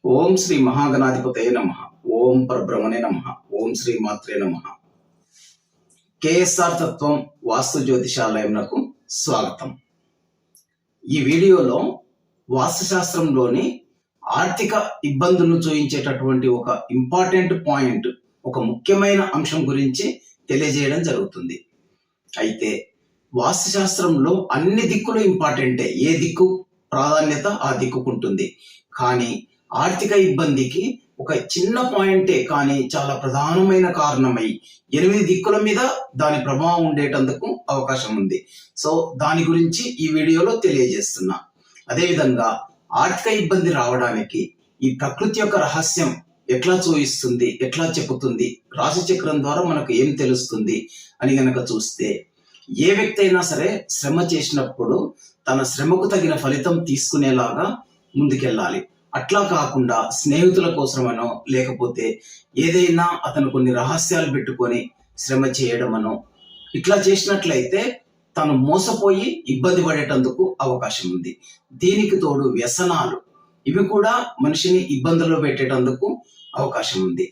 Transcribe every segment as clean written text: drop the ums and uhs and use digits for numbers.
ఓం శ్రీ మహాగణాధిపతయ నమః. ఓం పరబ్రహ్మణే నమః. ఓం శ్రీ మాత్రే నమః. కేఎస్ఆర్ తత్వం వాస్తు జ్యోతిషాలయంకు స్వాగతం. ఈ వీడియోలో వాస్తుశాస్త్రంలోని ఆర్థిక ఇబ్బందులను చూయించేటటువంటి ఒక ఇంపార్టెంట్ పాయింట్, ఒక ముఖ్యమైన అంశం గురించి తెలియజేయడం జరుగుతుంది. అయితే వాస్తుశాస్త్రంలో అన్ని దిక్కులు ఇంపార్టెంటే, ఏ దిక్కు ప్రాధాన్యత ఆ దిక్కుకుంటుంది. కానీ ఆర్థిక ఇబ్బందికి ఒక చిన్న పాయింటే కానీ చాలా ప్రధానమైన కారణమై 8 దిక్కుల మీద దాని ప్రభావం ఉండేటందుకు అవకాశం ఉంది. సో దాని గురించి ఈ వీడియోలో తెలియజేస్తున్నా. అదేవిధంగా ఆర్థిక ఇబ్బంది రావడానికి ఈ ప్రకృతి యొక్క రహస్యం ఎట్లా చూయిస్తుంది, ఎట్లా చెబుతుంది, రాశి చక్రం ద్వారా మనకు ఏం తెలుస్తుంది అని గనక చూస్తే, ఏ వ్యక్తి అయినా సరే శ్రమ చేసినప్పుడు తన శ్రమకు తగిన ఫలితం తీసుకునేలాగా ముందుకెళ్ళాలి. అట్లా కాకుండా స్నేహితుల కోసమనో లేకపోతే ఏదైనా అతను కొన్ని రహస్యాలు పెట్టుకొని శ్రమ చేయడమనో ఇట్లా చేసినట్లయితే తను మోసపోయి ఇబ్బంది పడేటందుకు అవకాశం ఉంది. దీనికి తోడు వ్యసనాలు, ఇవి కూడా మనిషిని ఇబ్బందుల్లో పెట్టేటందుకు అవకాశం ఉంది.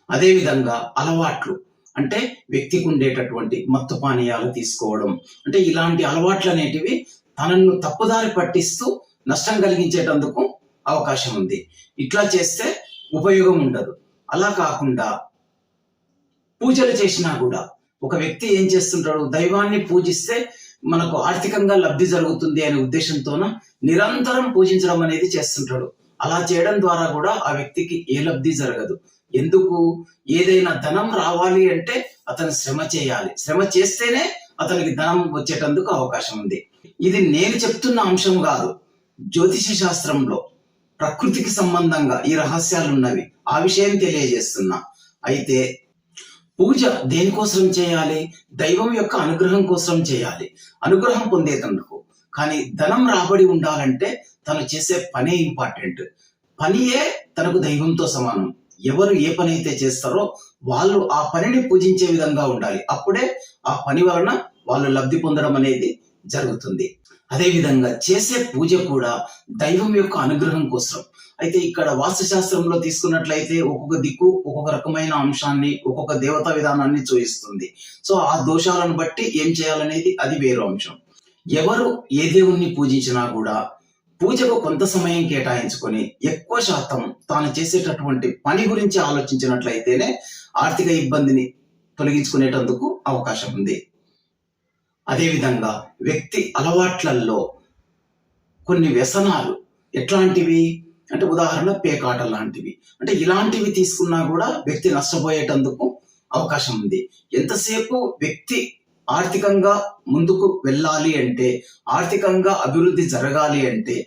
అదేవిధంగా అలవాట్లు, అంటే వ్యక్తికి ఉండేటటువంటి మత్తు పానీయాలు తీసుకోవడం, అంటే ఇలాంటి అలవాట్లు అనేటివి తనను తప్పుదారి పట్టిస్తూ నష్టం కలిగించేటందుకు అవకాశం ఉంది. ఇట్లా చేస్తే ఉపయోగం ఉండదు. అలా కాకుండా పూజలు చేసినా కూడా ఒక వ్యక్తి ఏం చేస్తుంటాడు, దైవాన్ని పూజిస్తే మనకు ఆర్థికంగా లబ్ధి జరుగుతుంది అనే ఉద్దేశంతోన నిరంతరం పూజించడం అనేది చేస్తుంటాడు. అలా చేయడం ద్వారా కూడా ఆ వ్యక్తికి ఏ లబ్ధి జరగదు. ఎందుకు? ఏదైనా ధనం రావాలి అంటే అతను శ్రమ చేయాలి. శ్రమ చేస్తేనే అతనికి ధనం వచ్చేటందుకు అవకాశం ఉంది. ఇది నేను చెప్తున్న అంశం కాదు, జ్యోతిష శాస్త్రంలో ప్రకృతికి సంబంధంగా ఈ రహస్యాలు ఉన్నవి. ఆ విషయం తెలియజేస్తున్నా. అయితే పూజ దేనికోసం చేయాలి? దైవం యొక్క అనుగ్రహం కోసం చేయాలి, అనుగ్రహం పొందేటందుకు. కానీ ధనం రాబడి ఉండాలంటే తను చేసే పనే ఇంపార్టెంట్. పనియే తనకు దైవంతో సమానం. ఎవరు ఏ పని అయితే చేస్తారో వాళ్ళు ఆ పనిని పూజించే విధంగా ఉండాలి. అప్పుడే ఆ పని వలన వాళ్ళు లబ్ధి పొందడం అనేది జరుగుతుంది. అదేవిధంగా చేసే పూజ కూడా దైవం యొక్క అనుగ్రహం కోసం. అయితే ఇక్కడ వాస్తుశాస్త్రంలో తీసుకున్నట్లయితే ఒక్కొక్క దిక్కు ఒక్కొక్క రకమైన అంశాన్ని, ఒక్కొక్క దేవతా విధానాన్ని చూయిస్తుంది. సో ఆ దోషాలను బట్టి ఏం చేయాలనేది అది వేరే అంశం. ఎవరు ఏ దేవుణ్ణి పూజించినా కూడా పూజకు కొంత సమయం కేటాయించుకొని ఎక్కువ శాతం తాను చేసేటటువంటి పని గురించి ఆలోచించినట్లయితేనే ఆర్థిక ఇబ్బందిని తొలగించుకునేటందుకు అవకాశం ఉంది. అదేవిధంగా వ్యక్తి అలవాట్లలో కొన్ని వ్యసనాలు ఎట్లాంటివి అంటే, ఉదాహరణ పేకాట లాంటివి, అంటే ఇలాంటివి తీసుకున్నా కూడా వ్యక్తి నష్టపోయేటందుకు అవకాశం ఉంది. ఎంతసేపు వ్యక్తి ఆర్థికంగా ముందుకు వెళ్ళాలి అంటే, ఆర్థికంగా అభివృద్ధి జరగాలి అంటే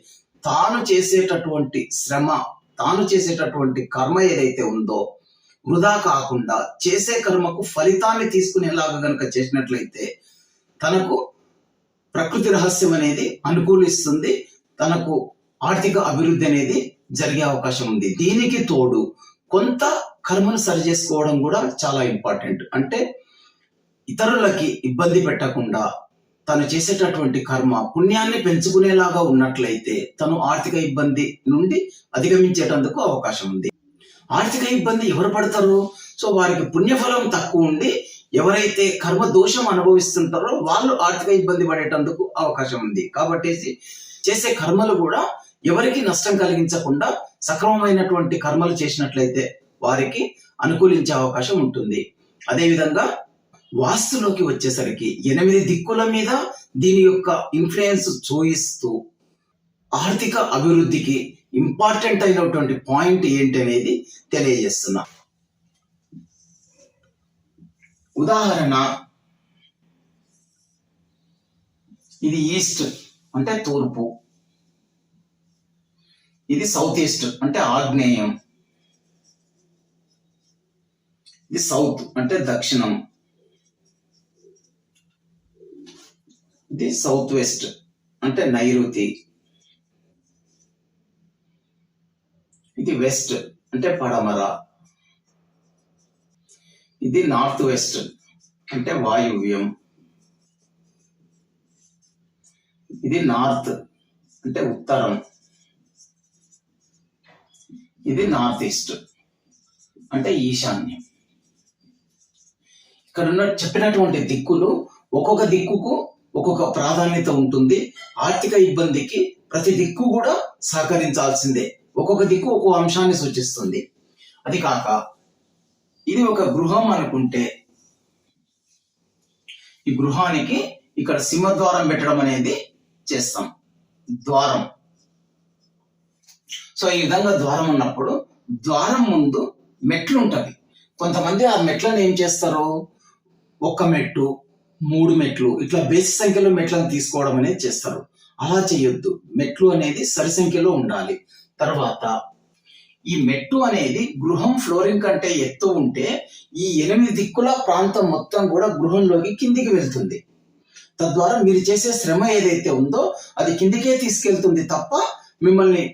తాను చేసేటటువంటి శ్రమ, తాను చేసేటటువంటి కర్మ ఏదైతే ఉందో వృధా కాకుండా చేసే కర్మకు ఫలితాన్ని తీసుకునేలాగా గనక చేసినట్లయితే తనకు ప్రకృతి రహస్యం అనేది అనుకూలిస్తుంది. తనకు ఆర్థిక అభివృద్ధి అనేది జరిగే అవకాశం ఉంది. దీనికి తోడు కొంత కర్మను సరి చేసుకోవడం కూడా చాలా ఇంపార్టెంట్. అంటే ఇతరులకి ఇబ్బంది పెట్టకుండా తను చేసేటటువంటి కర్మ పుణ్యాన్ని పెంచుకునేలాగా ఉన్నట్లయితే తను ఆర్థిక ఇబ్బంది నుండి అధిగమించేటందుకు అవకాశం ఉంది. ఆర్థిక ఇబ్బంది ఎవరు పడతారు? సో వారికి పుణ్యఫలం తక్కువ ఉండి ఎవరైతే కర్మ దోషం అనుభవిస్తుంటారో వాళ్ళు ఆర్థిక ఇబ్బంది పడేటందుకు అవకాశం ఉంది. కాబట్టి చేసే కర్మలు కూడా ఎవరికి నష్టం కలిగించకుండా సక్రమమైనటువంటి కర్మలు చేసినట్లయితే వారికి అనుకూలించే అవకాశం ఉంటుంది. అదేవిధంగా వాస్తులోకి వచ్చేసరికి 8 దిక్కుల మీద దీని యొక్క ఇన్ఫ్లుయెన్స్ చూయిస్తూ ఆర్థిక అభివృద్ధికి ఇంపార్టెంట్ అయినటువంటి పాయింట్ ఏంటి అనేది తెలియజేస్తున్నా. ఉదాహరణ, ఇది ఈస్ట్ అంటే తూర్పు, ఇది సౌత్ ఈస్ట్ అంటే ఆగ్నేయం, ఇది సౌత్ అంటే దక్షిణం, ఇది సౌత్ వెస్ట్ అంటే నైరుతి, ఇది వెస్ట్ అంటే పడమర, ఇది నార్త్ వెస్ట్ అంటే వాయువ్యం, ఇది నార్త్ అంటే ఉత్తరం, ఇది నార్త్ ఈస్ట్ అంటే ఈశాన్యం. ఇక్కడ ఉన్న చెప్పినటువంటి దిక్కులు ఒక్కొక్క దిక్కుకు ఒక్కొక్క ప్రాధాన్యత ఉంటుంది. ఆర్థిక ఇబ్బందికి ప్రతి దిక్కు కూడా సహకరించాల్సిందే. ఒక్కొక్క దిక్కు ఒక్కొక్క అంశాన్ని సూచిస్తుంది. అది కాక ఇది ఒక గృహం అనుకుంటే ఈ గృహానికి ఇక్కడ సింహద్వారం పెట్టడం అనేది చేస్తాం, ద్వారం. సో ఈ విధంగా ద్వారం ఉన్నప్పుడు ద్వారం ముందు మెట్లు ఉంటవి. కొంతమంది ఆ మెట్లను ఏం చేస్తారు, ఒక్క మెట్టు 3 మెట్లు ఇట్లా బేసి సంఖ్యలో మెట్లను తీసుకోవడం అనేది చేస్తారు. అలా చేయొద్దు. మెట్లు అనేది సరి సంఖ్యలో ఉండాలి. తర్వాత ఈ మెట్టు అనేది గృహం ఫ్లోరింగ్ కంటే ఎత్తు ఉంటే ఈ 8 దిక్కుల ప్రాంతం మొత్తం కూడా గృహంలోకి కిందికి వెళ్తుంది. తద్వారా మీరు చేసే శ్రమ ఏదైతే ఉందో అది కిందికే తీసుకెళ్తుంది తప్ప మిమ్మల్ని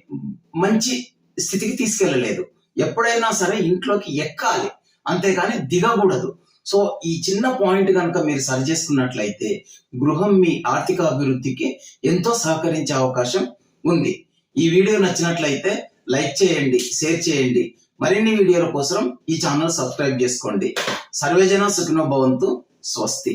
మంచి స్థితికి తీసుకెళ్ళలేదు. ఎప్పుడైనా సరే ఇంట్లోకి ఎక్కాలి, అంతేగాని దిగకూడదు. సో ఈ చిన్న పాయింట్ కనుక మీరు సరి చేసుకున్నట్లయితే గృహం మీ ఆర్థిక అభివృద్ధికి ఎంతో సహకరించే అవకాశం ఉంది. ఈ వీడియో నచ్చినట్లయితే లైక్ చేయండి, షేర్ చేయండి. మరిన్ని వీడియోల కోసం ఈ ఛానల్ సబ్స్క్రైబ్ చేసుకోండి. సర్వేజన సుఖినో భవంతు. స్వస్తి.